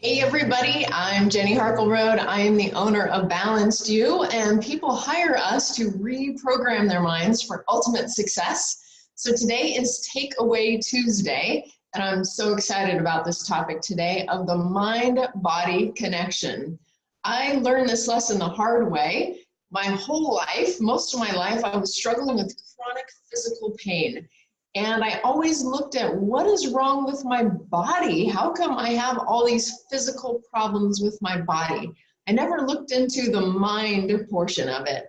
Hey everybody, I'm Jenny Harkleroad. I am the owner of Balanced You, and people hire us to reprogram their minds for ultimate success. So today is Takeaway Tuesday, and I'm so excited about this topic today of the mind-body connection. I learned this lesson the hard way. My whole life, most of my life, I was struggling with chronic physical pain. And I always looked at what is wrong with my body? How come I have all these physical problems with my body? I never looked into the mind portion of it.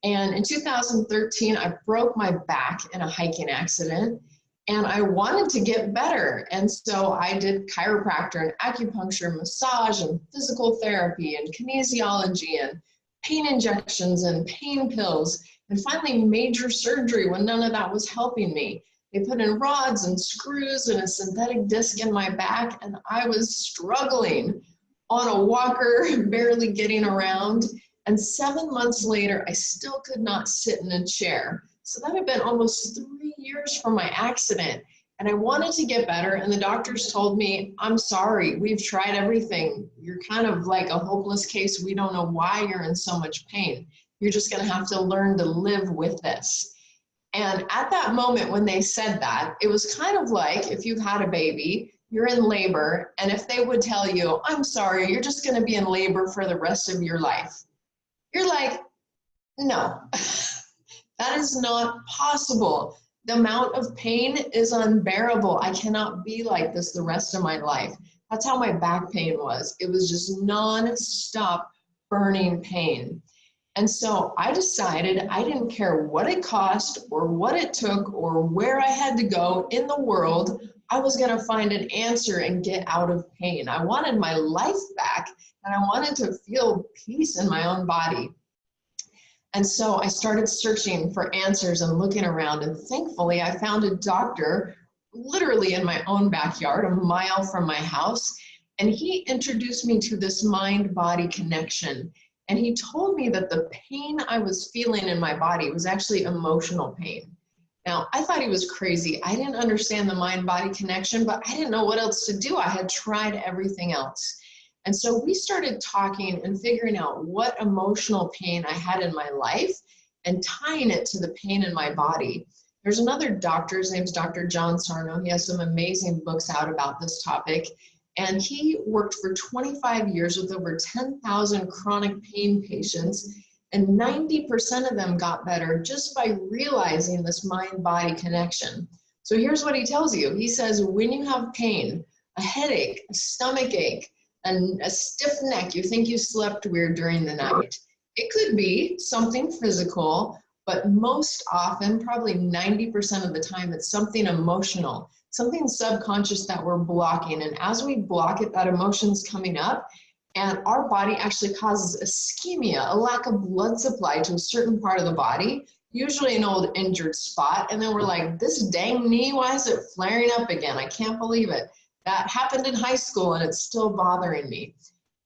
And in 2013, I broke my back in a hiking accident, and I wanted to get better. And so I did chiropractor and acupuncture, massage and physical therapy and kinesiology and pain injections and pain pills, and finally major surgery when none of that was helping me. They put in rods and screws and a synthetic disc in my back, and I was struggling on a walker, barely getting around. And 7 months later, I still could not sit in a chair. So that had been almost 3 years from my accident. And I wanted to get better, and the doctors told me, I'm sorry, we've tried everything. You're kind of like a hopeless case. We don't know why you're in so much pain. You're just gonna have to learn to live with this. And at that moment when they said that, it was kind of like if you've had a baby, you're in labor, and if they would tell you, I'm sorry, you're just going to be in labor for the rest of your life. You're like, no, that is not possible. The amount of pain is unbearable. I cannot be like this the rest of my life. That's how my back pain was. It was just non-stop burning pain. And so I decided I didn't care what it cost or what it took or where I had to go in the world. I was going to find an answer and get out of pain. I wanted my life back, and I wanted to feel peace in my own body. And so I started searching for answers and looking around, and thankfully I found a doctor literally in my own backyard, a mile from my house, and he introduced me to this mind-body connection. And he told me that the pain I was feeling in my body was actually emotional pain. Now, I thought he was crazy. I didn't understand the mind-body connection, but I didn't know what else to do. I had tried everything else. And so we started talking and figuring out what emotional pain I had in my life and tying it to the pain in my body. There's another doctor, his name's Dr. John Sarno. He has some amazing books out about this topic. And he worked for 25 years with over 10,000 chronic pain patients, and 90% of them got better just by realizing this mind-body connection. So here's what he tells you. He says, when you have pain, a headache, a stomach ache, and a stiff neck, you think you slept weird during the night. It could be something physical, but most often, probably 90% of the time, it's something emotional. Something subconscious that we're blocking. And as we block it, that emotion's coming up, and our body actually causes ischemia, a lack of blood supply to a certain part of the body, usually an old injured spot. And then we're like, this dang knee, why is it flaring up again? I can't believe it. That happened in high school and it's still bothering me.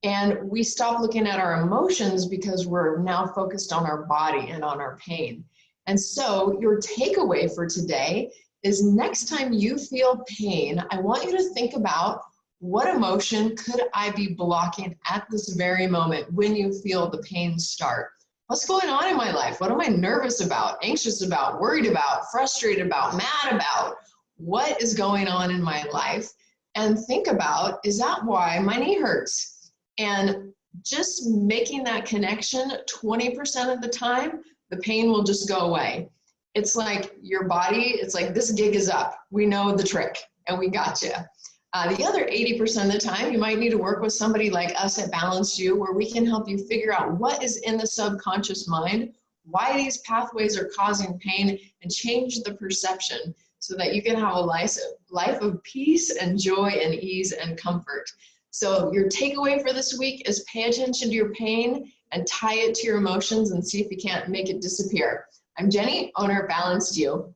And we stop looking at our emotions because we're now focused on our body and on our pain. And so your takeaway for today is next time you feel pain, I want you to think about what emotion could I be blocking at this very moment when you feel the pain start? What's going on in my life? What am I nervous about, anxious about, worried about, frustrated about, mad about? What is going on in my life? And think about, is that why my knee hurts? And just making that connection 20% of the time, the pain will just go away. It's like your body, it's like this gig is up. We know the trick and we got you. The other 80% of the time, you might need to work with somebody like us at Balanced You, where we can help you figure out what is in the subconscious mind, why these pathways are causing pain, and change the perception so that you can have a life of peace and joy and ease and comfort. So your takeaway for this week is pay attention to your pain and tie it to your emotions and see if you can't make it disappear. I'm Jenny, owner of Balanced You.